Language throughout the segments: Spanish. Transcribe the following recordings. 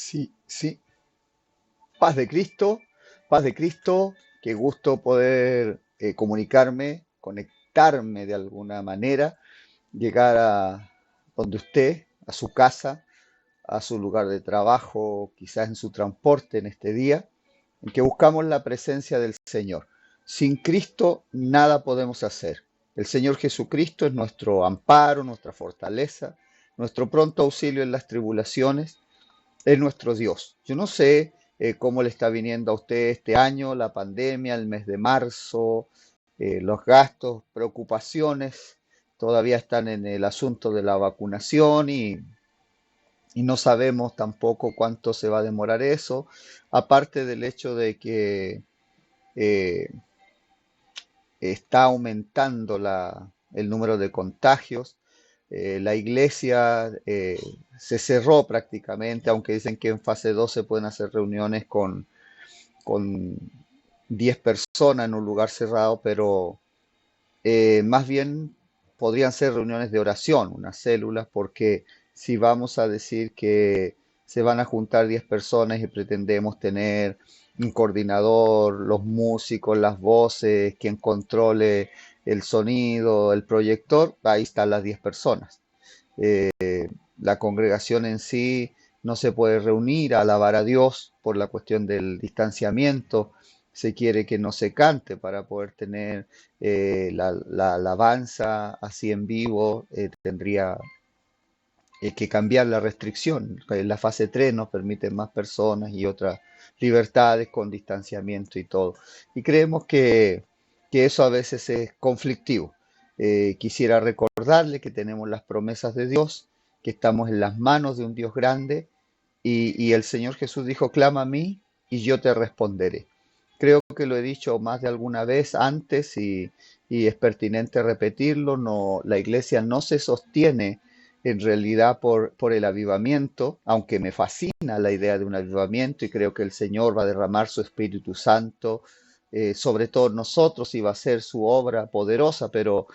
Sí, sí. Paz de Cristo, qué gusto poder comunicarme, conectarme de alguna manera, llegar a donde usted, a su casa, a su lugar de trabajo, quizás en su transporte en este día, en que buscamos la presencia del Señor. Sin Cristo nada podemos hacer. El Señor Jesucristo es nuestro amparo, nuestra fortaleza, nuestro pronto auxilio en las tribulaciones, es nuestro Dios. Yo no sé cómo le está viniendo a usted este año, la pandemia, el mes de marzo, los gastos, preocupaciones, todavía están en el asunto de la vacunación y no sabemos tampoco cuánto se va a demorar eso, aparte del hecho de que eh, está aumentando el número de contagios. La iglesia se cerró prácticamente, aunque dicen que en fase 2 se pueden hacer reuniones con 10 personas en un lugar cerrado, pero más bien podrían ser reuniones de oración, unas células, porque si vamos a decir que se van a juntar 10 personas y pretendemos tener un coordinador, los músicos, las voces, quien controle el sonido, el proyector, ahí están las 10 personas. Eh, la congregación en sí no se puede reunir a alabar a Dios por la cuestión del distanciamiento. Se quiere que no se cante para poder tener la alabanza así en vivo. Tendría que cambiar la restricción. La fase 3 nos permite más personas y otras libertades con distanciamiento y todo. Y creemos que eso a veces es conflictivo. Quisiera recordarle que tenemos las promesas de Dios, que estamos en las manos de un Dios grande y el Señor Jesús dijo, clama a mí y yo te responderé. Creo que lo he dicho más de alguna vez antes y es pertinente repetirlo. No, la iglesia no se sostiene en realidad por el avivamiento, aunque me fascina la idea de un avivamiento y creo que el Señor va a derramar su Espíritu Santo sobre todos nosotros y va a ser su obra poderosa, pero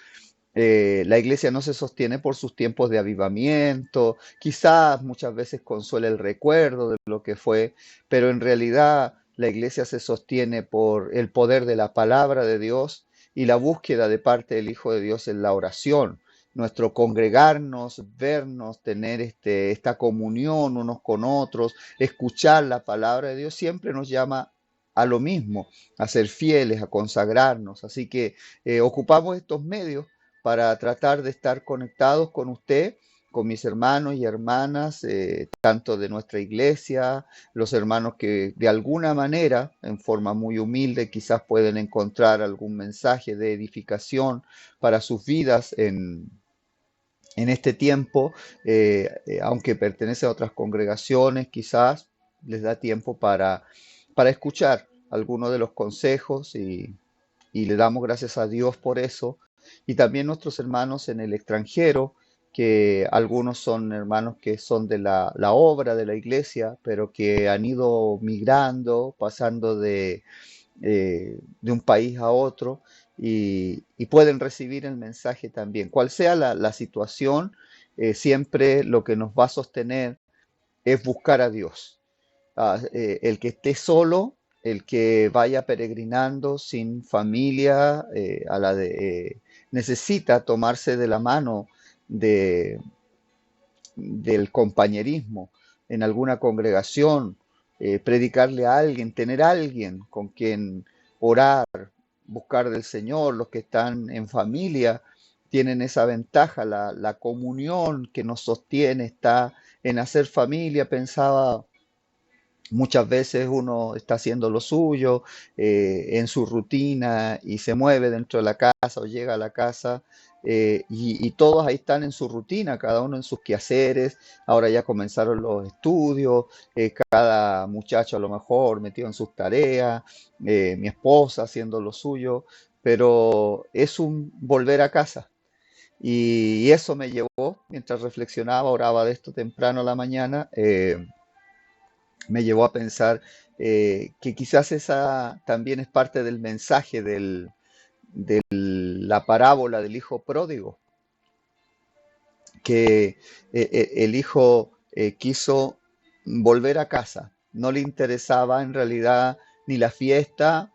la iglesia no se sostiene por sus tiempos de avivamiento, quizás muchas veces consuela el recuerdo de lo que fue, pero en realidad la iglesia se sostiene por el poder de la palabra de Dios y la búsqueda de parte del Hijo de Dios en la oración. Nuestro congregarnos, vernos, tener esta comunión unos con otros, escuchar la palabra de Dios, siempre nos llama a lo mismo, a ser fieles, a consagrarnos. Así que ocupamos estos medios para tratar de estar conectados con usted, con mis hermanos y hermanas, tanto de nuestra iglesia, los hermanos que de alguna manera, en forma muy humilde, quizás pueden encontrar algún mensaje de edificación para sus vidas en este tiempo, aunque pertenece a otras congregaciones, quizás les da tiempo para escuchar algunos de los consejos y le damos gracias a Dios por eso. Y también nuestros hermanos en el extranjero, que algunos son hermanos que son de la obra de la iglesia, pero que han ido migrando, pasando de un país a otro y pueden recibir el mensaje también. Cual sea la situación, siempre lo que nos va a sostener es buscar a Dios. El que esté solo, el que vaya peregrinando sin familia, necesita tomarse de la mano de, del compañerismo en alguna congregación, predicarle a alguien, tener a alguien con quien orar, buscar del Señor. Los que están en familia tienen esa ventaja, la comunión que nos sostiene está en hacer familia. Pensaba, muchas veces uno está haciendo lo suyo en su rutina y se mueve dentro de la casa o llega a la casa y todos ahí están en su rutina, cada uno en sus quehaceres. Ahora ya comenzaron los estudios, cada muchacho a lo mejor metido en sus tareas, mi esposa haciendo lo suyo, pero es un volver a casa. Y eso me llevó, mientras reflexionaba, oraba de esto temprano a la mañana, me llevó a pensar que quizás esa también es parte del mensaje de la parábola del hijo pródigo, que el hijo quiso volver a casa. No le interesaba en realidad ni la fiesta,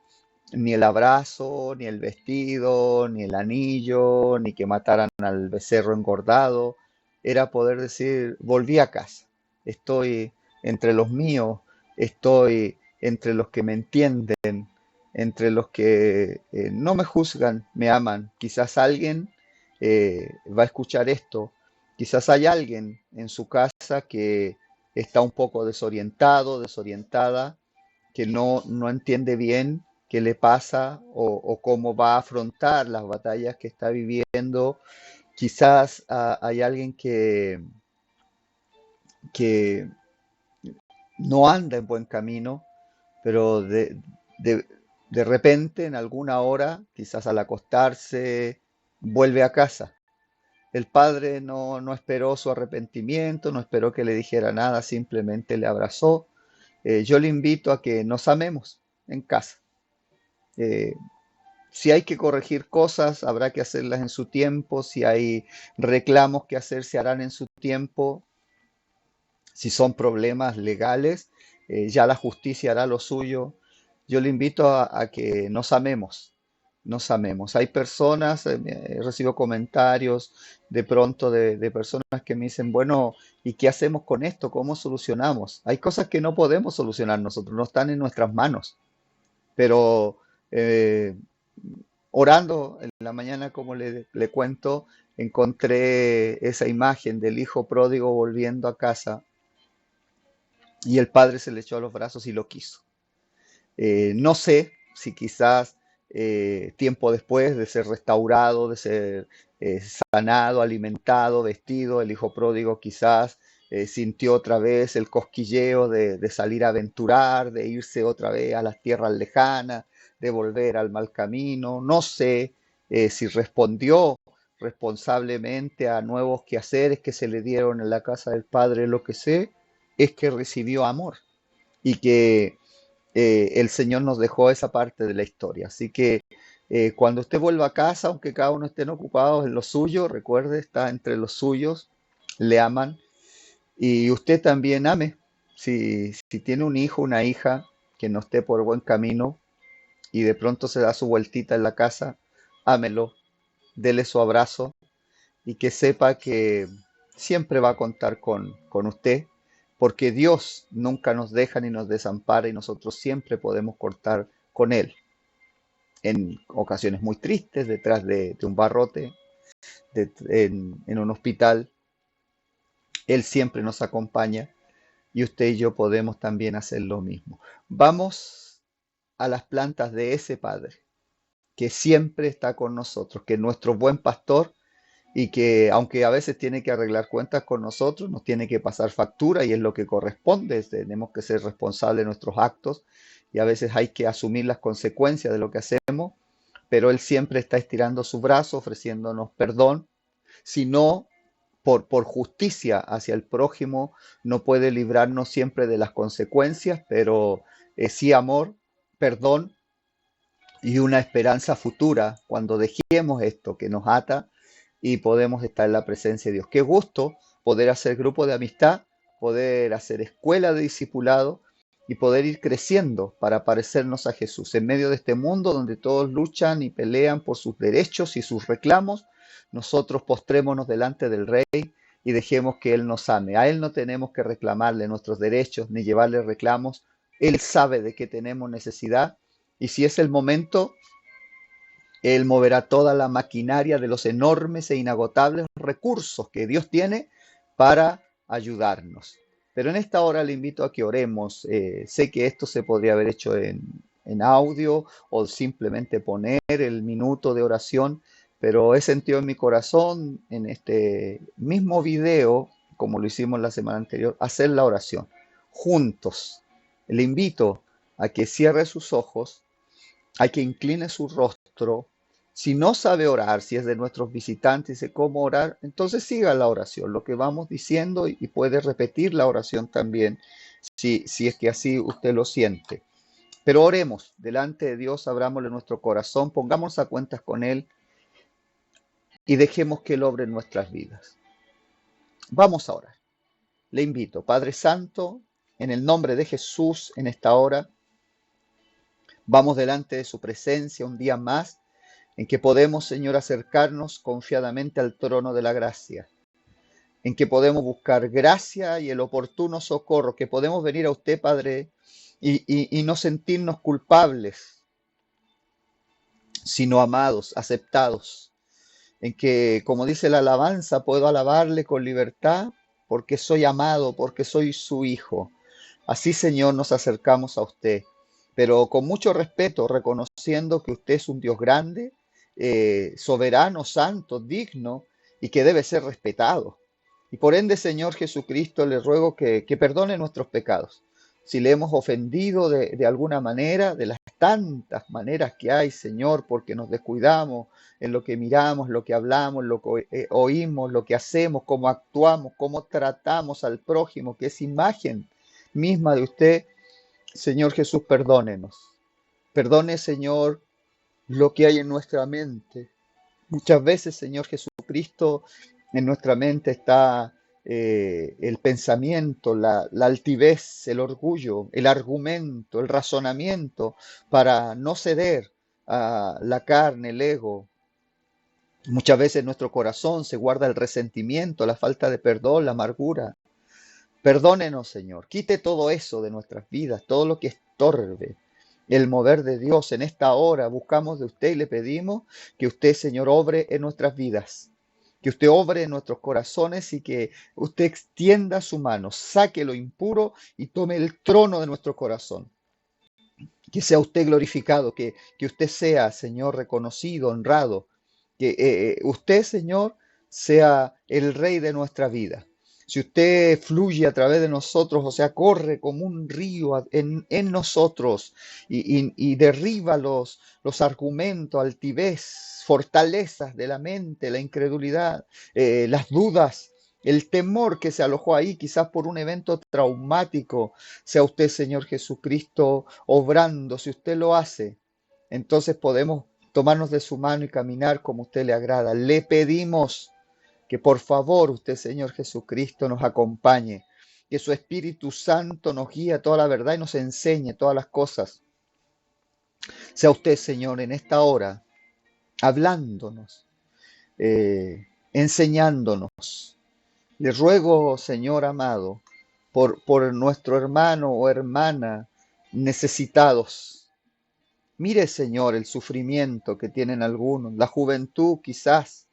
ni el abrazo, ni el vestido, ni el anillo, ni que mataran al becerro engordado. Era poder decir, volví a casa. Estoy entre los míos, estoy entre los que me entienden, entre los que no me juzgan, me aman. Quizás alguien va a escuchar esto. Quizás hay alguien en su casa que está un poco desorientado, desorientada, que no entiende bien qué le pasa o cómo va a afrontar las batallas que está viviendo. Quizás hay alguien que no anda en buen camino, pero de- de repente, en alguna hora, quizás al acostarse, vuelve a casa. El padre no esperó su arrepentimiento, no esperó que le dijera nada, simplemente le abrazó. Yo le invito a que nos amemos en casa. Eh, si hay que corregir cosas, habrá que hacerlas en su tiempo. Si hay reclamos que hacer, se harán en su tiempo. Si son problemas legales, ya la justicia hará lo suyo. Yo le invito a que nos amemos, nos amemos. Hay personas, recibo comentarios de pronto de personas que me dicen, bueno, ¿y qué hacemos con esto? ¿Cómo solucionamos? Hay cosas que no podemos solucionar nosotros, no están en nuestras manos, pero eh, orando en la mañana, como le cuento, encontré esa imagen del hijo pródigo volviendo a casa y el padre se le echó a los brazos y lo quiso. No sé si quizás tiempo después de ser restaurado, de ser sanado, alimentado, vestido, el hijo pródigo quizás sintió otra vez el cosquilleo de salir a aventurar, de irse otra vez a las tierras lejanas, de volver al mal camino. No sé si respondió responsablemente a nuevos quehaceres que se le dieron en la casa del padre. Lo que sé es que recibió amor y que el Señor nos dejó esa parte de la historia. Así que cuando usted vuelva a casa, aunque cada uno estén ocupados en lo suyo, recuerde, está entre los suyos, le aman y usted también ame. Si tiene un hijo, una hija que no esté por buen camino y de pronto se da su vueltita en la casa, ámelo, dele su abrazo y que sepa que siempre va a contar con usted, porque Dios nunca nos deja ni nos desampara y nosotros siempre podemos contar con Él. En ocasiones muy tristes, detrás de un barrote, en un hospital, Él siempre nos acompaña y usted y yo podemos también hacer lo mismo. Vamos a las plantas de ese Padre que siempre está con nosotros, que es nuestro buen pastor y que aunque a veces tiene que arreglar cuentas con nosotros, nos tiene que pasar factura y es lo que corresponde, tenemos que ser responsables de nuestros actos y a veces hay que asumir las consecuencias de lo que hacemos, pero Él siempre está estirando su brazo, ofreciéndonos perdón, si no por justicia hacia el prójimo, no puede librarnos siempre de las consecuencias, pero sí amor, perdón y una esperanza futura cuando dejemos esto que nos ata y podemos estar en la presencia de Dios. Qué gusto poder hacer grupo de amistad, poder hacer escuela de discipulado y poder ir creciendo para parecernos a Jesús. En medio de este mundo donde todos luchan y pelean por sus derechos y sus reclamos, nosotros postrémonos delante del Rey y dejemos que Él nos ame. A Él no tenemos que reclamarle nuestros derechos ni llevarle reclamos. Él sabe de qué tenemos necesidad y si es el momento, Él moverá toda la maquinaria de los enormes e inagotables recursos que Dios tiene para ayudarnos. Pero en esta hora le invito a que oremos. Sé que esto se podría haber hecho en audio o simplemente poner el minuto de oración, pero he sentido en mi corazón, en este mismo video, como lo hicimos la semana anterior, hacer la oración juntos. Le invito a que cierre sus ojos, a que incline su rostro. Si no sabe orar, si es de nuestros visitantes, dice cómo orar, entonces siga la oración, lo que vamos diciendo y puede repetir la oración también, si es que así usted lo siente. Pero oremos delante de Dios, abrámosle nuestro corazón, pongamos a cuentas con Él y dejemos que Él obre en nuestras vidas. Vamos a orar. Le invito, Padre Santo, En el nombre de Jesús, en esta hora, vamos delante de su presencia un día más en que podemos, Señor, acercarnos confiadamente al trono de la gracia, en que podemos buscar gracia y el oportuno socorro, que podemos venir a usted, Padre, y no sentirnos culpables, sino amados, aceptados, en que, como dice la alabanza, puedo alabarle con libertad porque soy amado, porque soy su hijo. Así, Señor, nos acercamos a usted, pero con mucho respeto, reconociendo que usted es un Dios grande, soberano, santo, digno y que debe ser respetado. Y por ende, Señor Jesucristo, le ruego que perdone nuestros pecados. Si le hemos ofendido de alguna manera, de las tantas maneras que hay, Señor, porque nos descuidamos en lo que miramos, lo que hablamos, lo que oímos, lo que hacemos, cómo actuamos, cómo tratamos al prójimo, que es imagen misma de usted, Señor Jesús, perdónenos. Perdone, Señor, lo que hay en nuestra mente. Muchas veces, Señor Jesucristo, en nuestra mente está el pensamiento, la altivez, el orgullo, el argumento, el razonamiento, para no ceder a la carne, el ego. Muchas veces en nuestro corazón se guarda el resentimiento, la falta de perdón, la amargura. Perdónenos, Señor. Quite todo eso de nuestras vidas, todo lo que estorbe el mover de Dios en esta hora. Buscamos de usted y le pedimos que usted, Señor, obre en nuestras vidas, que usted obre en nuestros corazones y que usted extienda su mano, saque lo impuro y tome el trono de nuestro corazón. Que sea usted glorificado, que usted sea, Señor, reconocido, honrado, que usted, Señor, sea el rey de nuestra vida. Si usted fluye a través de nosotros, o sea, corre como un río en nosotros y derriba los argumentos, altivez, fortalezas de la mente, la incredulidad, las dudas, el temor que se alojó ahí, quizás por un evento traumático, sea usted, Señor Jesucristo, obrando. Si usted lo hace, entonces podemos tomarnos de su mano y caminar como usted le agrada. Le pedimos que por favor usted, Señor Jesucristo, nos acompañe, que su Espíritu Santo nos guíe a toda la verdad y nos enseñe todas las cosas. Sea usted, Señor, en esta hora, hablándonos, enseñándonos. Le ruego, Señor amado, por nuestro hermano o hermana necesitados. Mire, Señor, el sufrimiento que tienen algunos, la juventud quizás,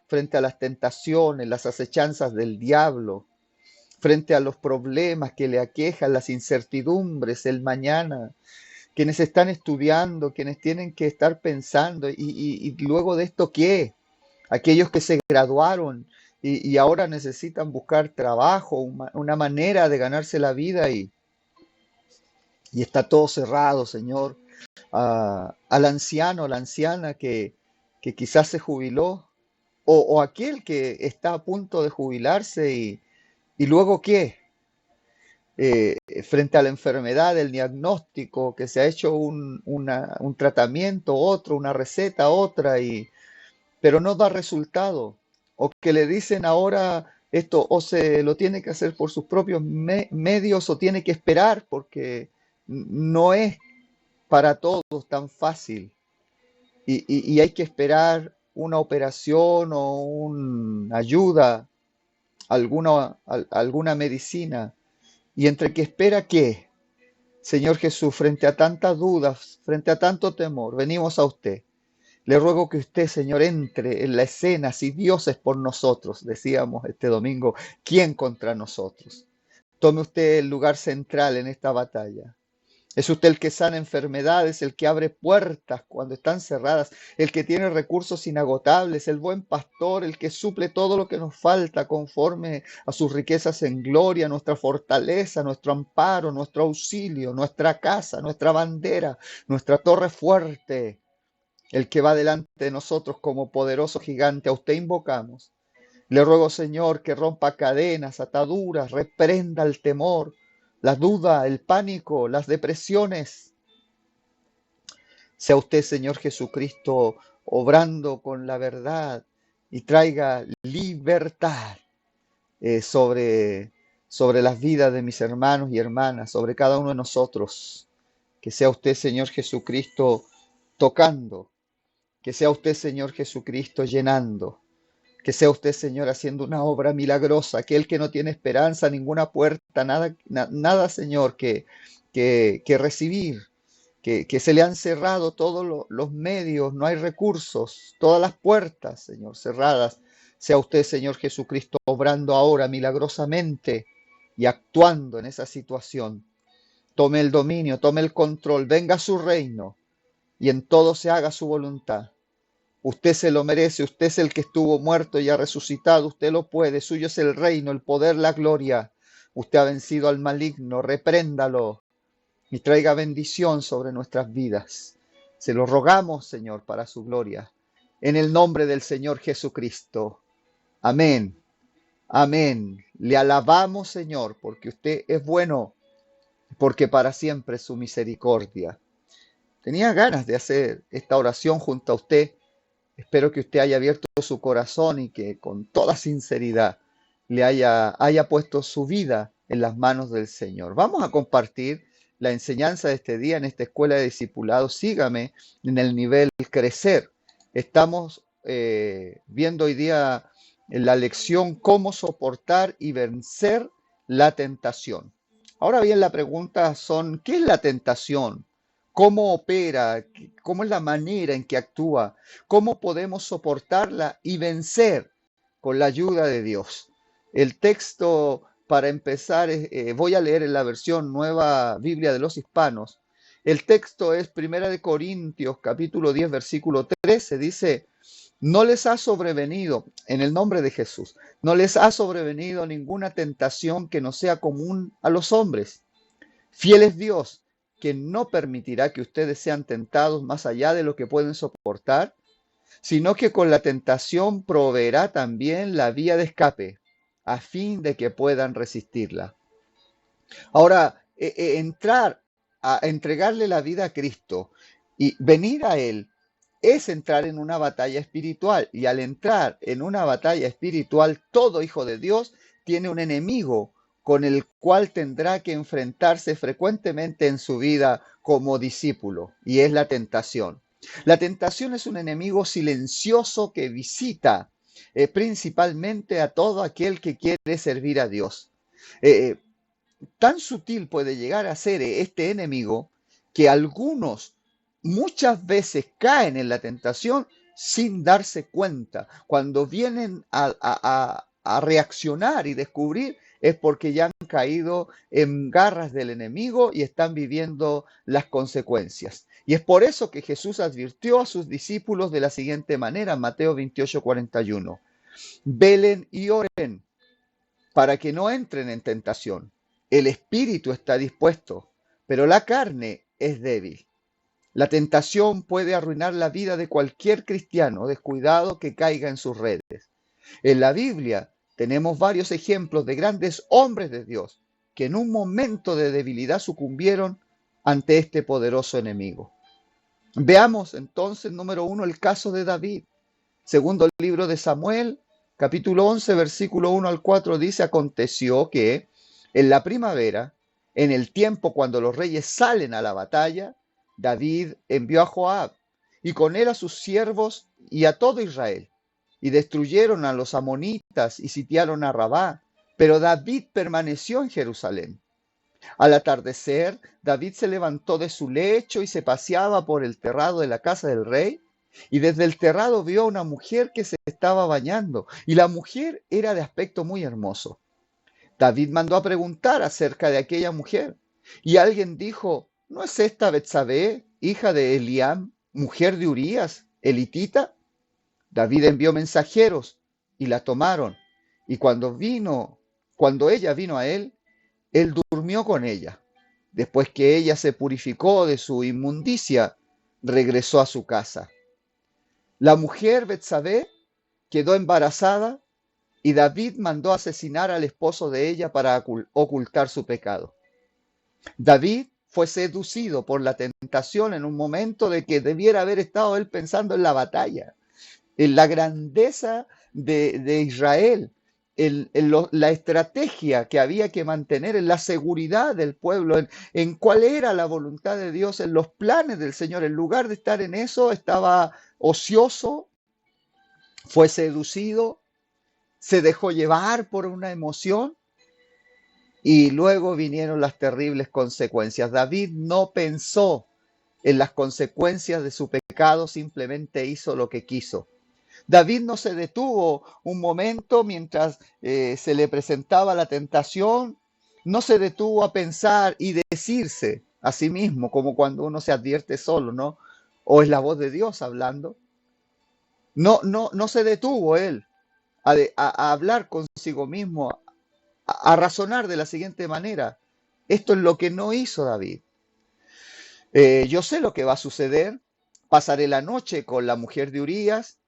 frente a las tentaciones, las acechanzas del diablo, frente a los problemas que le aquejan, las incertidumbres, el mañana, quienes están estudiando, quienes tienen que estar pensando, y luego de esto, ¿qué? Aquellos que se graduaron y ahora necesitan buscar trabajo, una manera de ganarse la vida y está todo cerrado, Señor. Al anciano, a la anciana que quizás se jubiló, o aquel que está a punto de jubilarse y luego qué, frente a la enfermedad, el diagnóstico, que se ha hecho un tratamiento, otro, una receta, otra, pero no da resultado, o que le dicen ahora esto o se lo tiene que hacer por sus propios medios o tiene que esperar porque no es para todos tan fácil y hay que esperar una operación o una ayuda, alguna medicina. Y entre que espera qué, Señor Jesús, frente a tantas dudas, frente a tanto temor, venimos a usted. Le ruego que usted, Señor, entre en la escena. Si Dios es por nosotros, decíamos este domingo, ¿quién contra nosotros? Tome usted el lugar central en esta batalla. Es usted el que sana enfermedades, el que abre puertas cuando están cerradas, el que tiene recursos inagotables, el buen pastor, el que suple todo lo que nos falta conforme a sus riquezas en gloria, nuestra fortaleza, nuestro amparo, nuestro auxilio, nuestra casa, nuestra bandera, nuestra torre fuerte, el que va delante de nosotros como poderoso gigante. A usted invocamos. Le ruego, Señor, que rompa cadenas, ataduras, reprenda el temor, la duda, el pánico, las depresiones. Sea usted, Señor Jesucristo, obrando con la verdad y traiga libertad sobre sobre las vidas de mis hermanos y hermanas, sobre cada uno de nosotros. Que sea usted, Señor Jesucristo, tocando. Que sea usted, Señor Jesucristo, llenando. Que sea usted, Señor, haciendo una obra milagrosa. Aquel que no tiene esperanza, ninguna puerta, nada, Señor, que recibir. Que se le han cerrado todos los medios, no hay recursos, todas las puertas, Señor, cerradas. Sea usted, Señor Jesucristo, obrando ahora milagrosamente y actuando en esa situación. Tome el dominio, tome el control, venga a su reino y en todo se haga su voluntad. Usted se lo merece, usted es el que estuvo muerto y ha resucitado, usted lo puede, suyo es el reino, el poder, la gloria. Usted ha vencido al maligno, repréndalo y traiga bendición sobre nuestras vidas. Se lo rogamos, Señor, para su gloria. En el nombre del Señor Jesucristo. Amén. Amén. Le alabamos, Señor, porque usted es bueno, porque para siempre es su misericordia. Tenía ganas de hacer esta oración junto a usted. Espero que usted haya abierto su corazón y que con toda sinceridad le haya puesto su vida en las manos del Señor. Vamos a compartir la enseñanza de este día en esta escuela de discipulado. Sígame en el nivel crecer. Estamos viendo hoy día en la lección cómo soportar y vencer la tentación. Ahora bien, la pregunta son, ¿qué es la tentación? ¿Cómo opera? ¿Cómo es la manera en que actúa? ¿Cómo podemos soportarla y vencer con la ayuda de Dios? El texto para empezar, voy a leer en la versión Nueva Biblia de los Hispanos. El texto es Primera de Corintios, capítulo 10, versículo 13. Dice, no les ha sobrevenido, en el nombre de Jesús, no les ha sobrevenido ninguna tentación que no sea común a los hombres. Fiel es Dios, que no permitirá que ustedes sean tentados más allá de lo que pueden soportar, sino que con la tentación proveerá también la vía de escape, a fin de que puedan resistirla. Ahora, entrar a entregarle la vida a Cristo y venir a Él es entrar en una batalla espiritual. Y al entrar en una batalla espiritual, todo hijo de Dios tiene un enemigo con el cual tendrá que enfrentarse frecuentemente en su vida como discípulo, y es la tentación. La tentación es un enemigo silencioso que visita principalmente a todo aquel que quiere servir a Dios. Eh, Tan sutil puede llegar a ser este enemigo que algunos muchas veces caen en la tentación sin darse cuenta. Cuando vienen a reaccionar y descubrir es porque ya han caído en garras del enemigo y están viviendo las consecuencias. Y es por eso que Jesús advirtió a sus discípulos de la siguiente manera, Mateo 28:41. Velen y oren para que no entren en tentación. El espíritu está dispuesto, pero la carne es débil. La tentación puede arruinar la vida de cualquier cristiano descuidado que caiga en sus redes. En la Biblia tenemos varios ejemplos de grandes hombres de Dios que en un momento de debilidad sucumbieron ante este poderoso enemigo. Veamos entonces, número 1, el caso de David. Segundo libro de Samuel, capítulo 11, versículo 1 al 4 dice, aconteció que en la primavera, en el tiempo cuando los reyes salen a la batalla, David envió a Joab y con él a sus siervos y a todo Israel, y destruyeron a los amonitas y sitiaron a Rabá, pero David permaneció en Jerusalén. Al atardecer, David se levantó de su lecho y se paseaba por el terrado de la casa del rey, y desde el terrado vio a una mujer que se estaba bañando, y la mujer era de aspecto muy hermoso. David mandó a preguntar acerca de aquella mujer, y alguien dijo, ¿no es esta Betsabé, hija de Eliam, mujer de Urías, elitita? David envió mensajeros y la tomaron, y cuando ella vino a él durmió con ella. Después que ella se purificó de su inmundicia, regresó a su casa. La mujer Betsabé quedó embarazada y David mandó asesinar al esposo de ella para ocultar su pecado. David fue seducido por la tentación en un momento de que debiera haber estado él pensando en la batalla, en la grandeza de Israel, la estrategia que había que mantener, en la seguridad del pueblo, en cuál era la voluntad de Dios, en los planes del Señor. En lugar de estar en eso, estaba ocioso, fue seducido, se dejó llevar por una emoción y luego vinieron las terribles consecuencias. David no pensó en las consecuencias de su pecado, simplemente hizo lo que quiso. David no se detuvo un momento mientras se le presentaba la tentación, no se detuvo a pensar y decirse a sí mismo, como cuando uno se advierte solo, ¿no? O es la voz de Dios hablando. No se detuvo él a hablar consigo mismo, a razonar de la siguiente manera. Esto es lo que no hizo David. Yo sé lo que va a suceder. Pasaré la noche con la mujer de Urías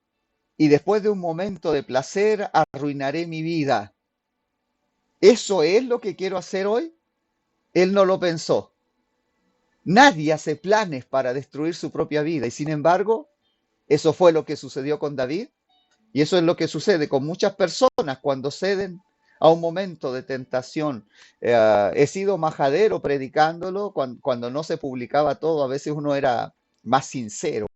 y después de un momento de placer arruinaré mi vida. ¿Eso es lo que quiero hacer hoy? Él no lo pensó. Nadie hace planes para destruir su propia vida y sin embargo, eso fue lo que sucedió con David y eso es lo que sucede con muchas personas cuando ceden a un momento de tentación. He sido majadero predicándolo cuando no se publicaba todo, a veces uno era más sincero,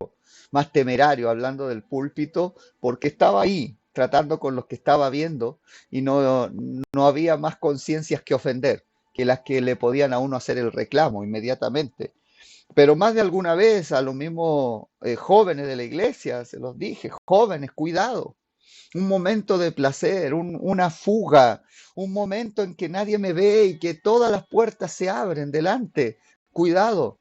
más temerario hablando del púlpito, porque estaba ahí tratando con los que estaba viendo y no había más conciencias que ofender que las que le podían a uno hacer el reclamo inmediatamente. Pero más de alguna vez a los mismos jóvenes de la iglesia se los dije, jóvenes, cuidado, un momento de placer, una fuga, un momento en que nadie me ve y que todas las puertas se abren delante. Cuidado.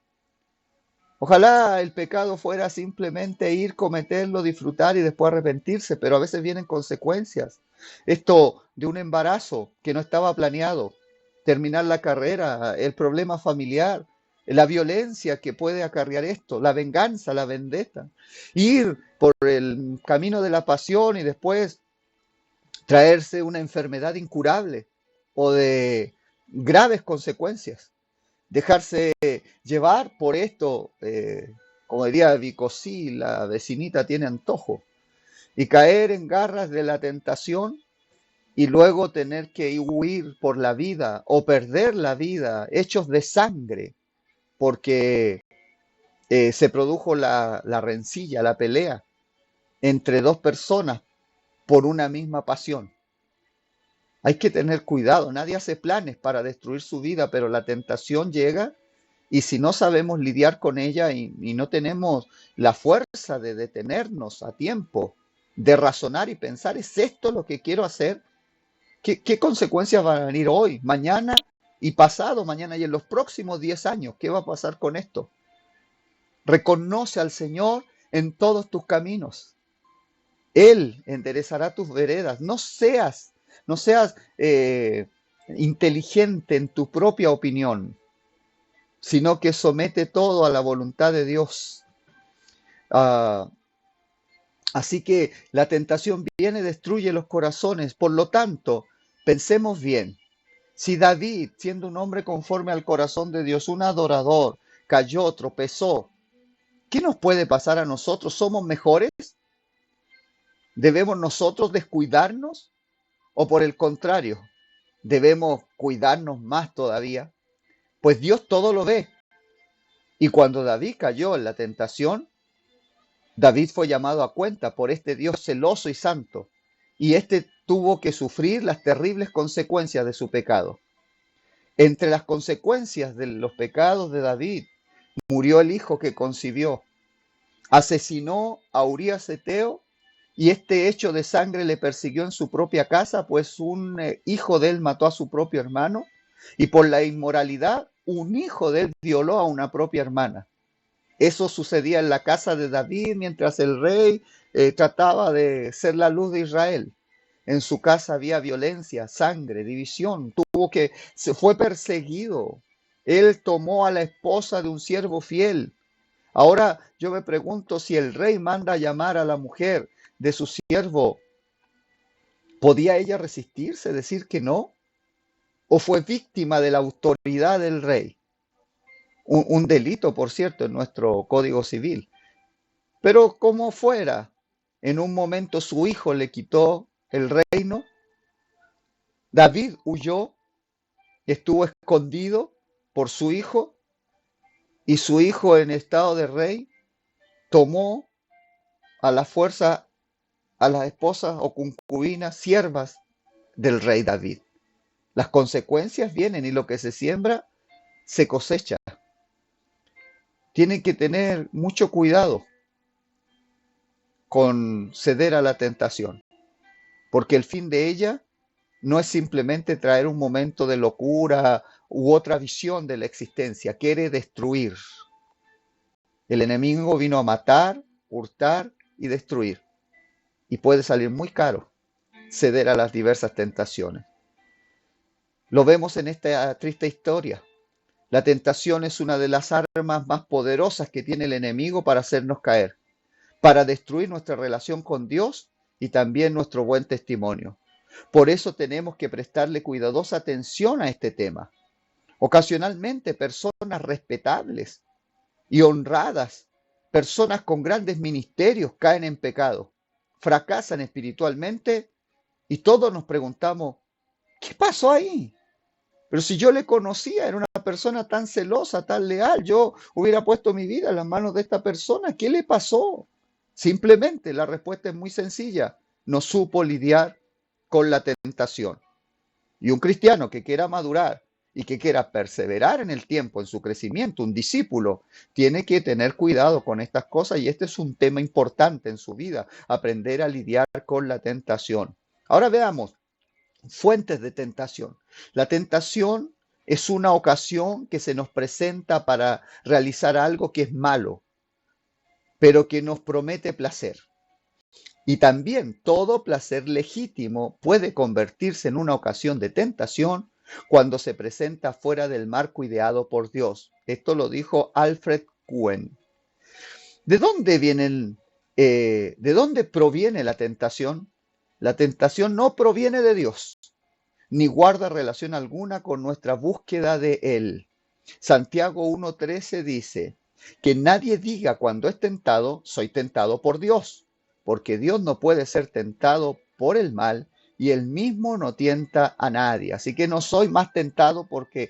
Ojalá el pecado fuera simplemente ir, cometerlo, disfrutar y después arrepentirse, pero a veces vienen consecuencias. Esto de un embarazo que no estaba planeado, terminar la carrera, el problema familiar, la violencia que puede acarrear esto, la venganza, la vendetta, ir por el camino de la pasión y después traerse una enfermedad incurable o de graves consecuencias. Dejarse llevar por esto, como diría Vicosí, la vecinita tiene antojo, y caer en garras de la tentación y luego tener que huir por la vida o perder la vida, hechos de sangre, porque se produjo la rencilla, la pelea entre dos personas por una misma pasión. Hay que tener cuidado, nadie hace planes para destruir su vida, pero la tentación llega y si no sabemos lidiar con ella y no tenemos la fuerza de detenernos a tiempo, de razonar y pensar, ¿es esto lo que quiero hacer? ¿Qué consecuencias van a venir hoy, mañana y pasado mañana y en los próximos 10 años? ¿Qué va a pasar con esto? Reconoce al Señor en todos tus caminos. Él enderezará tus veredas. No seas inteligente en tu propia opinión, sino que somete todo a la voluntad de Dios. Ah, así que la tentación viene, destruye los corazones. Por lo tanto, pensemos bien. Si David, siendo un hombre conforme al corazón de Dios, un adorador, cayó, tropezó, ¿qué nos puede pasar a nosotros? ¿Somos mejores? ¿Debemos nosotros descuidarnos? ¿O por el contrario, debemos cuidarnos más todavía? Pues Dios todo lo ve. Y cuando David cayó en la tentación, David fue llamado a cuenta por este Dios celoso y santo, y éste tuvo que sufrir las terribles consecuencias de su pecado. Entre las consecuencias de los pecados de David, murió el hijo que concibió, asesinó a Urías Eteo, y este hecho de sangre le persiguió en su propia casa, pues un hijo de él mató a su propio hermano, y por la inmoralidad, un hijo de él violó a una propia hermana. Eso sucedía en la casa de David mientras el rey trataba de ser la luz de Israel. En su casa había violencia, sangre, división. Se fue perseguido. Él tomó a la esposa de un siervo fiel. Ahora yo me pregunto si el rey manda a llamar a la mujer de su siervo, ¿podía ella resistirse, decir que no? ¿O fue víctima de la autoridad del rey? Un delito, por cierto, en nuestro Código Civil. Pero como fuera, en un momento su hijo le quitó el reino David huyó, estuvo escondido por su hijo, y su hijo en estado de rey tomó a la fuerza a las esposas o concubinas, siervas del rey David. Las consecuencias vienen y lo que se siembra se cosecha. Tienen que tener mucho cuidado con ceder a la tentación, porque el fin de ella no es simplemente traer un momento de locura u otra visión de la existencia, quiere destruir. El enemigo vino a matar, hurtar y destruir, y puede salir muy caro ceder a las diversas tentaciones. Lo vemos en esta triste historia. La tentación es una de las armas más poderosas que tiene el enemigo para hacernos caer, para destruir nuestra relación con Dios y también nuestro buen testimonio. Por eso tenemos que prestarle cuidadosa atención a este tema. Ocasionalmente personas respetables y honradas, personas con grandes ministerios caen en pecado, fracasan espiritualmente y todos nos preguntamos, ¿qué pasó ahí? Pero si yo le conocía, era una persona tan celosa, tan leal, yo hubiera puesto mi vida en las manos de esta persona. ¿Qué le pasó? Simplemente la respuesta es muy sencilla. No supo lidiar con la tentación. Y un cristiano que quiera madurar y que quiera perseverar en el tiempo, en su crecimiento, un discípulo, tiene que tener cuidado con estas cosas y este es un tema importante en su vida, aprender a lidiar con la tentación. Ahora veamos fuentes de tentación. La tentación es una ocasión que se nos presenta para realizar algo que es malo, pero que nos promete placer. Y también todo placer legítimo puede convertirse en una ocasión de tentación cuando se presenta fuera del marco ideado por Dios. Esto lo dijo Alfred Cohen. ¿De dónde de dónde proviene la tentación? La tentación no proviene de Dios, ni guarda relación alguna con nuestra búsqueda de Él. Santiago 1:13 dice, que nadie diga cuando es tentado, soy tentado por Dios, porque Dios no puede ser tentado por el mal y él mismo no tienta a nadie. Así que no soy más tentado porque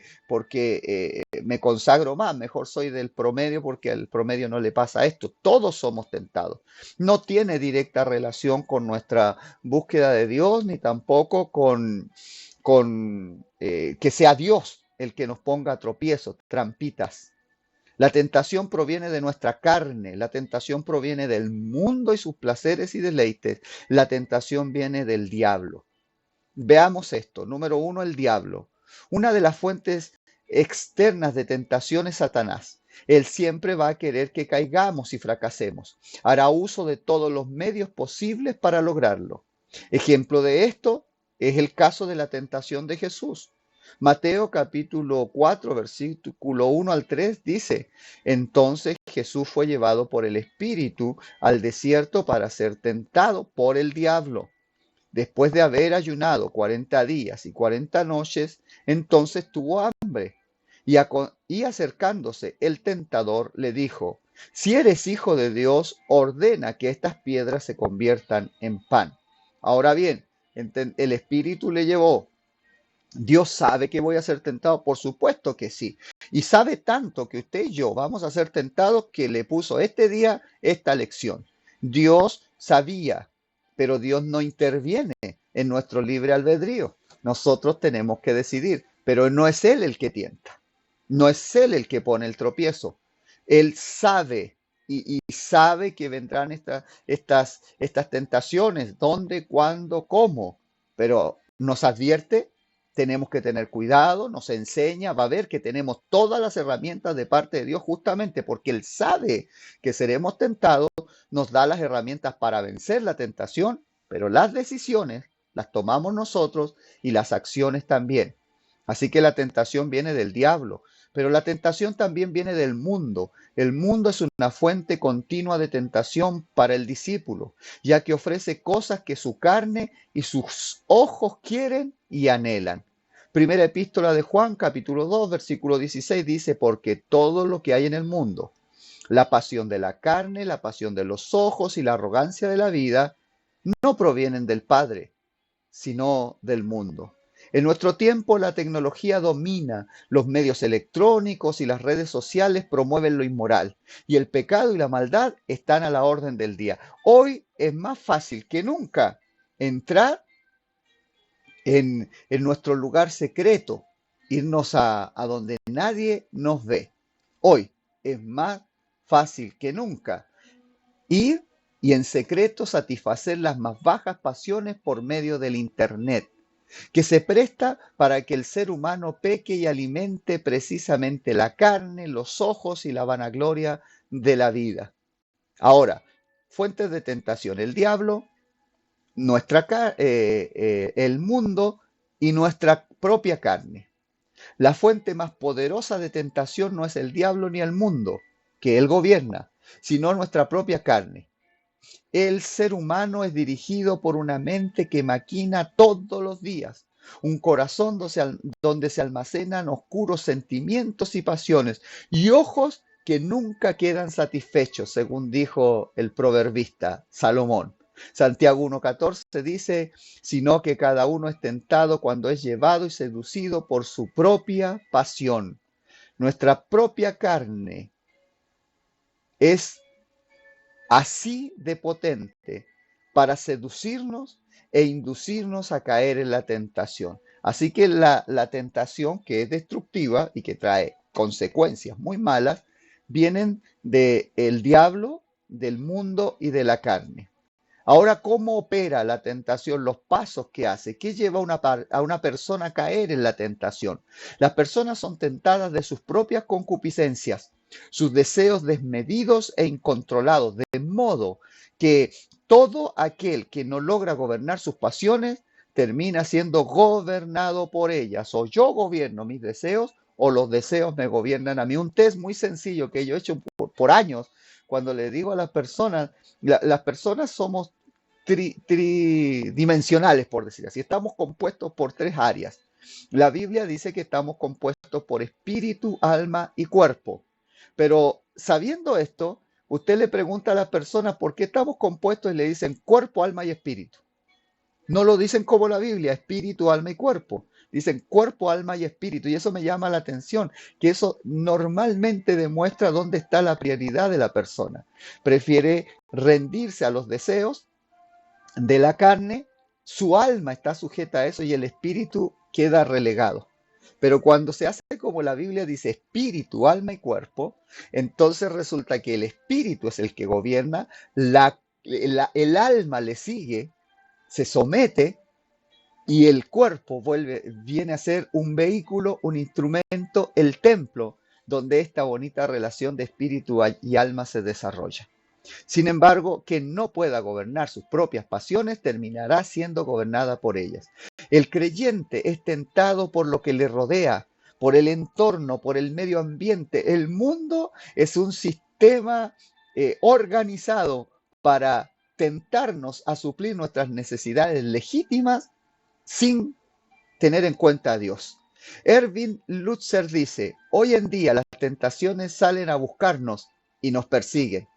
me consagro más, mejor soy del promedio porque al promedio no le pasa esto. Todos somos tentados. No tiene directa relación con nuestra búsqueda de Dios ni tampoco con que sea Dios el que nos ponga tropiezos, trampitas. La tentación proviene de nuestra carne, la tentación proviene del mundo y sus placeres y deleites, la tentación viene del diablo. Veamos esto. Número uno, el diablo. Una de las fuentes externas de tentación es Satanás. Él siempre va a querer que caigamos y fracasemos. Hará uso de todos los medios posibles para lograrlo. Ejemplo de esto es el caso de la tentación de Jesús. Mateo capítulo 4, versículo 1 al 3 dice, entonces Jesús fue llevado por el Espíritu al desierto para ser tentado por el diablo. Después de haber ayunado 40 días y 40 noches, entonces tuvo hambre. Y acercándose el tentador le dijo, si eres hijo de Dios, ordena que estas piedras se conviertan en pan. Ahora bien, el Espíritu le llevó. Dios sabe que voy a ser tentado, por supuesto que sí. Y sabe tanto que usted y yo vamos a ser tentados que le puso este día esta lección. Dios sabía, pero Dios no interviene en nuestro libre albedrío. Nosotros tenemos que decidir, pero no es Él el que tienta. No es Él el que pone el tropiezo. Él sabe y sabe que vendrán estas tentaciones, dónde, cuándo, cómo, pero nos advierte, tenemos que tener cuidado, nos enseña, va a ver que tenemos todas las herramientas de parte de Dios justamente porque Él sabe que seremos tentados, nos da las herramientas para vencer la tentación, pero las decisiones las tomamos nosotros y las acciones también. Así que la tentación viene del diablo, pero la tentación también viene del mundo. El mundo es una fuente continua de tentación para el discípulo, ya que ofrece cosas que su carne y sus ojos quieren y anhelan. Primera epístola de Juan, capítulo 2, versículo 16 dice, porque todo lo que hay en el mundo, la pasión de la carne, la pasión de los ojos y la arrogancia de la vida, no provienen del Padre, sino del mundo. En nuestro tiempo la tecnología domina, los medios electrónicos y las redes sociales promueven lo inmoral y el pecado y la maldad están a la orden del día. Hoy es más fácil que nunca entrar en nuestro lugar secreto, irnos a donde nadie nos ve. Hoy es más fácil que nunca ir y en secreto satisfacer las más bajas pasiones por medio del Internet, que se presta para que el ser humano peque y alimente precisamente la carne, los ojos y la vanagloria de la vida. Ahora, fuentes de tentación: el diablo, el mundo y nuestra propia carne. La fuente más poderosa de tentación no es el diablo ni el mundo, que él gobierna, sino nuestra propia carne. El ser humano es dirigido por una mente que maquina todos los días, un corazón donde se almacenan oscuros sentimientos y pasiones, y ojos que nunca quedan satisfechos, según dijo el proverbista Salomón. Santiago 1:14 dice, sino que cada uno es tentado cuando es llevado y seducido por su propia pasión. Nuestra propia carne es así de potente para seducirnos e inducirnos a caer en la tentación. Así que la tentación, que es destructiva y que trae consecuencias muy malas, vienen del diablo, del mundo y de la carne. Ahora, ¿cómo opera la tentación? Los pasos que hace. ¿Qué lleva a una persona a caer en la tentación? Las personas son tentadas de sus propias concupiscencias, sus deseos desmedidos e incontrolados, de modo que todo aquel que no logra gobernar sus pasiones termina siendo gobernado por ellas. O yo gobierno mis deseos o los deseos me gobiernan a mí. Un test muy sencillo que yo he hecho por años, cuando le digo a las personas, las personas somos tridimensionales, por decir así. Estamos compuestos por tres áreas. La Biblia dice que estamos compuestos por espíritu, alma y cuerpo. Pero sabiendo esto, usted le pregunta a las personas por qué estamos compuestos y le dicen cuerpo, alma y espíritu. No lo dicen como la Biblia, espíritu, alma y cuerpo. Dicen cuerpo, alma y espíritu. Y eso me llama la atención, que eso normalmente demuestra dónde está la prioridad de la persona. Prefiere rendirse a los deseos de la carne, su alma está sujeta a eso y el espíritu queda relegado. Pero cuando se hace como la Biblia dice espíritu, alma y cuerpo, entonces resulta que el espíritu es el que gobierna, el alma le sigue, se somete y el cuerpo viene a ser un vehículo, un instrumento, el templo donde esta bonita relación de espíritu y alma se desarrolla. Sin embargo, quien no pueda gobernar sus propias pasiones terminará siendo gobernada por ellas. El creyente es tentado por lo que le rodea, por el entorno, por el medio ambiente. El mundo es un sistema organizado para tentarnos a suplir nuestras necesidades legítimas sin tener en cuenta a Dios. Erwin Lutzer dice, hoy en día las tentaciones salen a buscarnos y nos persiguen.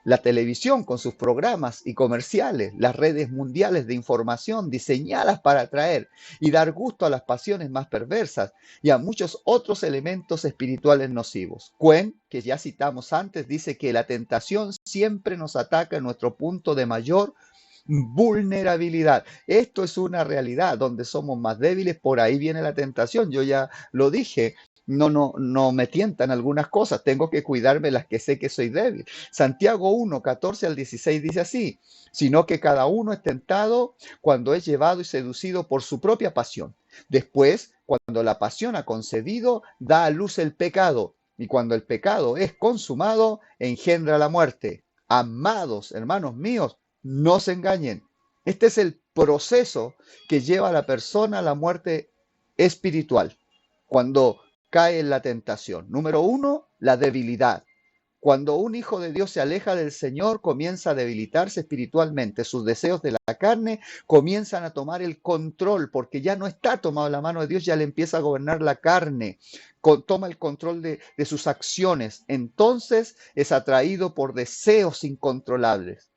La televisión con sus programas y comerciales, las redes mundiales de información diseñadas para atraer y dar gusto a las pasiones más perversas y a muchos otros elementos espirituales nocivos. Quen, que ya citamos antes, dice que la tentación siempre nos ataca en nuestro punto de mayor vulnerabilidad. Esto es una realidad donde somos más débiles, por ahí viene la tentación. Yo ya lo dije, no me tientan algunas cosas, tengo que cuidarme las que sé que soy débil. Santiago 1:14-16 dice así, sino que cada uno es tentado cuando es llevado y seducido por su propia pasión. Después, cuando la pasión ha concebido, da a luz el pecado, y cuando el pecado es consumado, engendra la muerte. Amados hermanos míos, no se engañen. Este es el proceso que lleva a la persona a la muerte espiritual. Cuando cae en la tentación. Número 1, la debilidad. Cuando un hijo de Dios se aleja del Señor, comienza a debilitarse espiritualmente. Sus deseos de la carne comienzan a tomar el control, porque ya no está tomado la mano de Dios, ya le empieza a gobernar la carne. Toma el control de sus acciones. Entonces es atraído por deseos incontrolables.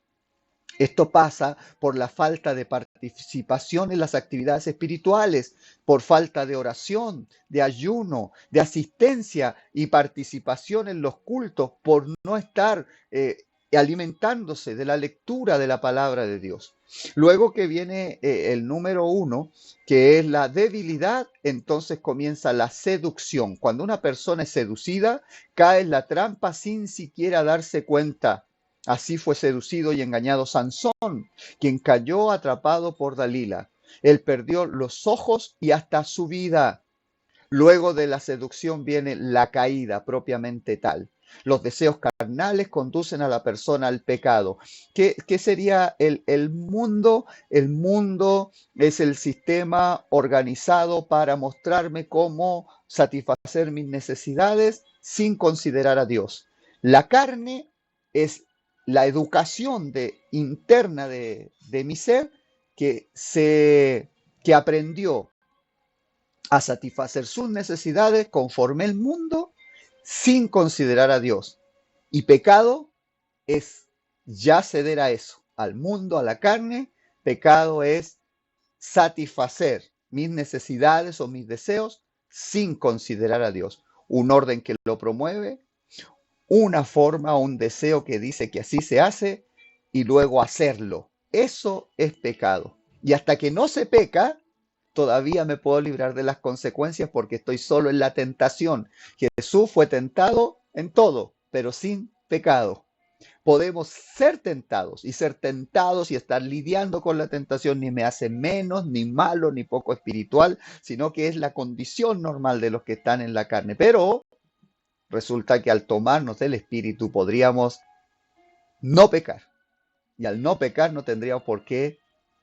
Esto pasa por la falta de participación en las actividades espirituales, por falta de oración, de ayuno, de asistencia y participación en los cultos, por no estar alimentándose de la lectura de la palabra de Dios. Luego que viene el número 1, que es la debilidad, entonces comienza la seducción. Cuando una persona es seducida, cae en la trampa sin siquiera darse cuenta. Así fue seducido y engañado Sansón, quien cayó atrapado por Dalila. Él perdió los ojos y hasta su vida. Luego de la seducción viene la caída propiamente tal. Los deseos carnales conducen a la persona al pecado. ¿Qué sería el mundo? El mundo es el sistema organizado para mostrarme cómo satisfacer mis necesidades sin considerar a Dios. La carne es la educación interna de mi ser que aprendió a satisfacer sus necesidades conforme el mundo sin considerar a Dios. Y pecado es ya ceder a eso, al mundo, a la carne. Pecado es satisfacer mis necesidades o mis deseos sin considerar a Dios. Un orden que lo promueve, una forma o un deseo que dice que así se hace y luego hacerlo. Eso es pecado. Y hasta que no se peca, todavía me puedo librar de las consecuencias porque estoy solo en la tentación. Jesús fue tentado en todo, pero sin pecado. Podemos ser tentados y estar lidiando con la tentación ni me hace menos, ni malo, ni poco espiritual, sino que es la condición normal de los que están en la carne. Pero resulta que al tomarnos del Espíritu podríamos no pecar. Y al no pecar no tendríamos por qué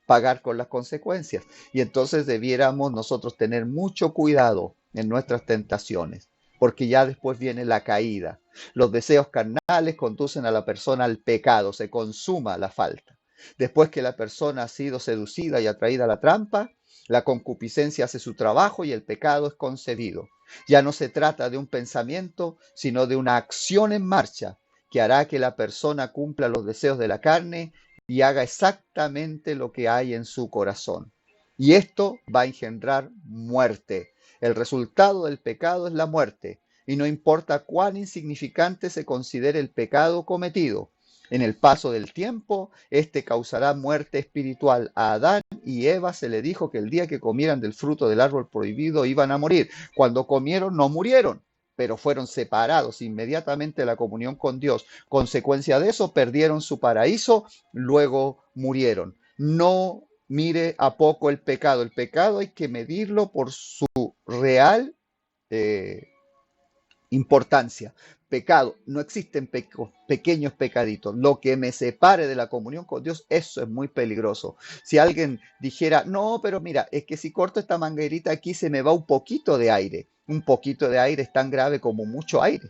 pagar con las consecuencias. Y entonces debiéramos nosotros tener mucho cuidado en nuestras tentaciones, porque ya después viene la caída. Los deseos carnales conducen a la persona al pecado, se consuma la falta. Después que la persona ha sido seducida y atraída a la trampa, la concupiscencia hace su trabajo y el pecado es concebido. Ya no se trata de un pensamiento, sino de una acción en marcha que hará que la persona cumpla los deseos de la carne y haga exactamente lo que hay en su corazón. Y esto va a engendrar muerte. El resultado del pecado es la muerte, y no importa cuán insignificante se considere el pecado cometido. En el paso del tiempo, este causará muerte espiritual. A Adán y Eva se le dijo que el día que comieran del fruto del árbol prohibido iban a morir. Cuando comieron, no murieron, pero fueron separados inmediatamente de la comunión con Dios. Consecuencia de eso, perdieron su paraíso, luego murieron. No mire a poco el pecado. El pecado hay que medirlo por su real importancia. Pecado, no existen pequeños pecaditos. Lo que me separe de la comunión con Dios, eso es muy peligroso. Si alguien dijera, no, pero mira, es que si corto esta manguerita aquí se me va un poquito de aire. Un poquito de aire es tan grave como mucho aire.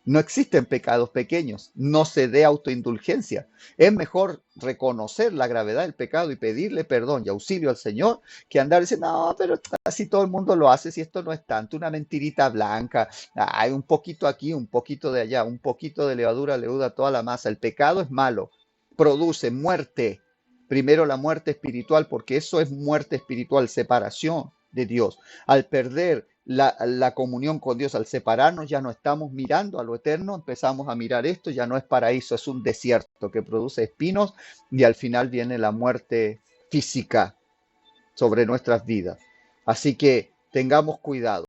No existen pecados pequeños, no se dé autoindulgencia. Es mejor reconocer la gravedad del pecado y pedirle perdón y auxilio al Señor que andar diciendo, no, pero así todo el mundo lo hace, si esto no es tanto, una mentirita blanca, hay un poquito aquí, un poquito de allá, un poquito de levadura leuda toda la masa. El pecado es malo, produce muerte. Primero la muerte espiritual, porque eso es muerte espiritual, separación de Dios. Al perder la comunión con Dios, al separarnos, ya no estamos mirando a lo eterno, empezamos a mirar esto, ya no es paraíso, es un desierto que produce espinos y al final viene la muerte física sobre nuestras vidas. Así que tengamos cuidado.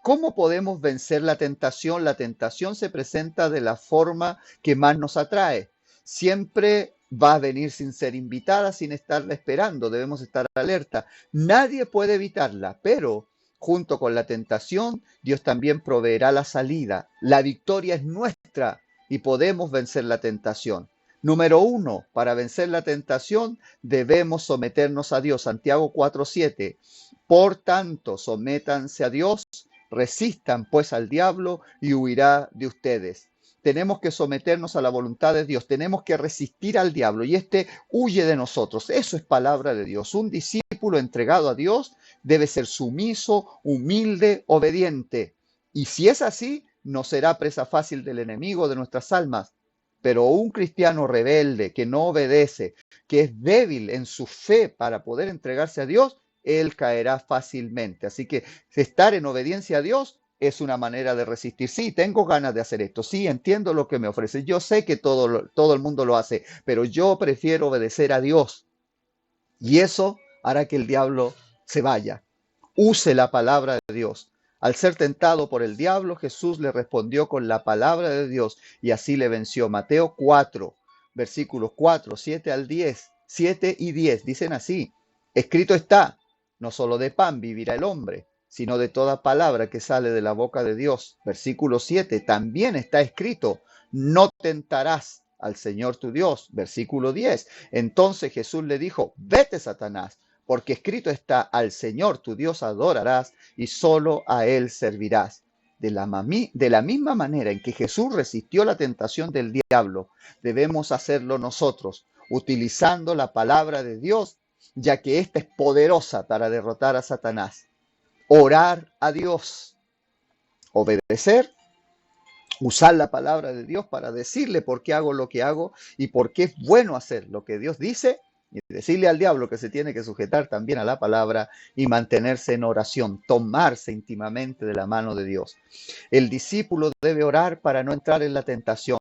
¿Cómo podemos vencer la tentación? La tentación se presenta de la forma que más nos atrae. Siempre va a venir sin ser invitada, sin estarla esperando. Debemos estar alerta. Nadie puede evitarla, pero junto con la tentación, Dios también proveerá la salida. La victoria es nuestra y podemos vencer la tentación. Número 1, para vencer la tentación debemos someternos a Dios. Santiago 4:7. Por tanto, sométanse a Dios, resistan pues al diablo y huirá de ustedes. Tenemos que someternos a la voluntad de Dios, tenemos que resistir al diablo y éste huye de nosotros. Eso es palabra de Dios. Un discípulo entregado a Dios debe ser sumiso, humilde, obediente. Y si es así, no será presa fácil del enemigo de nuestras almas. Pero un cristiano rebelde que no obedece, que es débil en su fe para poder entregarse a Dios, él caerá fácilmente. Así que estar en obediencia a Dios es una manera de resistir. Sí, tengo ganas de hacer esto. Sí, entiendo lo que me ofrece. Yo sé que todo el mundo lo hace, pero yo prefiero obedecer a Dios. Y eso hará que el diablo se vaya. Use la palabra de Dios. Al ser tentado por el diablo, Jesús le respondió con la palabra de Dios y así le venció. Mateo 4, versículos 4, 7 al 10, 7 y 10 dicen así: escrito está, no solo de pan vivirá el hombre, sino de toda palabra que sale de la boca de Dios. Versículo 7, también está escrito, no tentarás al Señor tu Dios. Versículo 10, entonces Jesús le dijo, vete, Satanás, porque escrito está, al Señor tu Dios adorarás y solo a Él servirás. De la misma manera en que Jesús resistió la tentación del diablo, debemos hacerlo nosotros, utilizando la palabra de Dios, ya que ésta es poderosa para derrotar a Satanás. Orar a Dios, obedecer, usar la palabra de Dios para decirle por qué hago lo que hago y por qué es bueno hacer lo que Dios dice, y decirle al diablo que se tiene que sujetar también a la palabra y mantenerse en oración, tomarse íntimamente de la mano de Dios. El discípulo debe orar para no entrar en la tentación.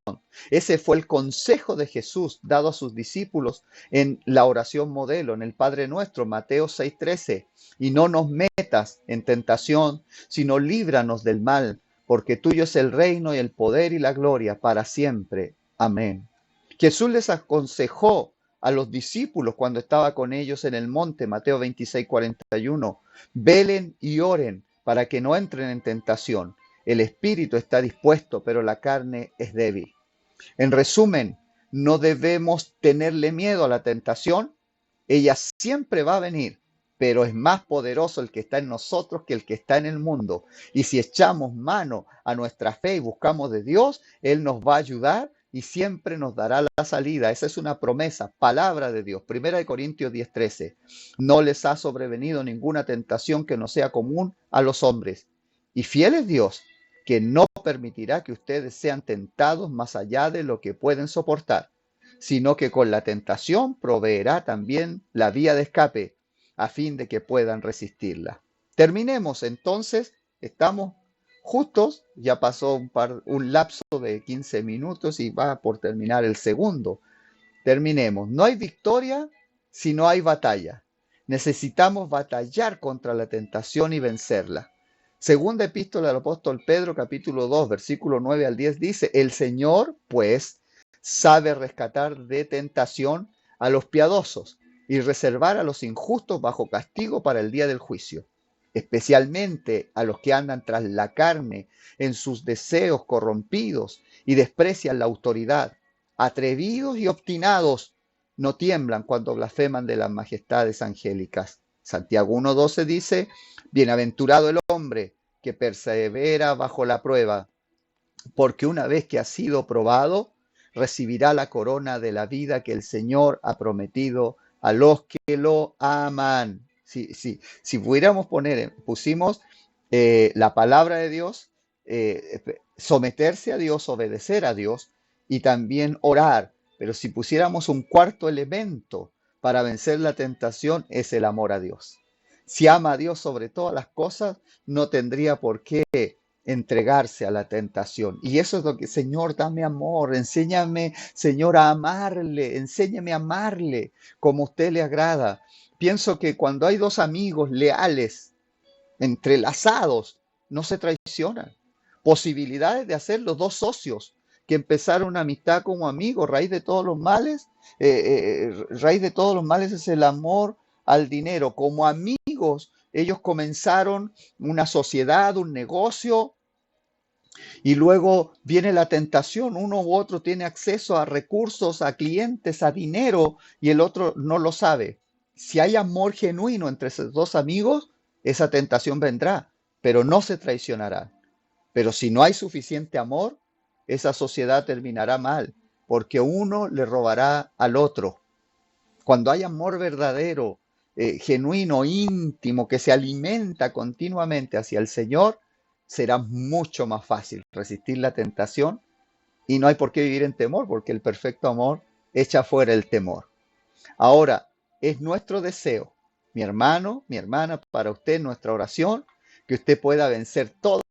Ese fue el consejo de Jesús dado a sus discípulos en la oración modelo, en el Padre Nuestro, Mateo 6:13. Y no nos metas en tentación, sino líbranos del mal, porque tuyo es el reino y el poder y la gloria para siempre. Amén. Jesús les aconsejó a los discípulos cuando estaba con ellos en el monte, Mateo 26:41, velen y oren para que no entren en tentación. El espíritu está dispuesto, pero la carne es débil. En resumen, no debemos tenerle miedo a la tentación. Ella siempre va a venir, pero es más poderoso el que está en nosotros que el que está en el mundo. Y si echamos mano a nuestra fe y buscamos de Dios, Él nos va a ayudar y siempre nos dará la salida. Esa es una promesa, palabra de Dios. 1 Corintios 10:13. No les ha sobrevenido ninguna tentación que no sea común a los hombres. Y fiel es Dios, que no permitirá que ustedes sean tentados más allá de lo que pueden soportar, sino que con la tentación proveerá también la vía de escape, a fin de que puedan resistirla. Terminemos entonces, estamos justos, ya pasó un lapso de 15 minutos y va por terminar el segundo. Terminemos. No hay victoria si no hay batalla. Necesitamos batallar contra la tentación y vencerla. Segunda epístola del apóstol Pedro, capítulo 2, versículo 9 al 10 dice, el Señor, pues, sabe rescatar de tentación a los piadosos y reservar a los injustos bajo castigo para el día del juicio, especialmente a los que andan tras la carne en sus deseos corrompidos y desprecian la autoridad. Atrevidos y obstinados, no tiemblan cuando blasfeman de las majestades angélicas. Santiago 1:12 dice, bienaventurado el hombre que persevera bajo la prueba, porque una vez que ha sido probado, recibirá la corona de la vida que el Señor ha prometido a los que lo aman. Si pudiéramos pusimos la palabra de Dios, someterse a Dios, obedecer a Dios y también orar. Pero si pusiéramos un cuarto elemento para vencer la tentación, es el amor a Dios. Si ama a Dios sobre todas las cosas, no tendría por qué entregarse a la tentación. Y eso es lo que, Señor, dame amor, enséñame, Señor, a amarle, enséñame a amarle como a usted le agrada. Pienso que cuando hay dos amigos leales, entrelazados, no se traicionan. Posibilidades de hacer los dos socios que empezaron una amistad como amigos, raíz de todos los males, raíz de todos los males es el amor al dinero. Como amigos, ellos comenzaron una sociedad, un negocio, y luego viene la tentación, uno u otro tiene acceso a recursos, a clientes, a dinero, y el otro no lo sabe. Si hay amor genuino entre esos dos amigos, esa tentación vendrá, pero no se traicionará. Pero si no hay suficiente amor, esa sociedad terminará mal, porque uno le robará al otro. Cuando hay amor verdadero, genuino, íntimo, que se alimenta continuamente hacia el Señor, será mucho más fácil resistir la tentación y no hay por qué vivir en temor, porque el perfecto amor echa fuera el temor. Ahora, es nuestro deseo, mi hermano, mi hermana, para usted, nuestra oración, que usted pueda vencer todas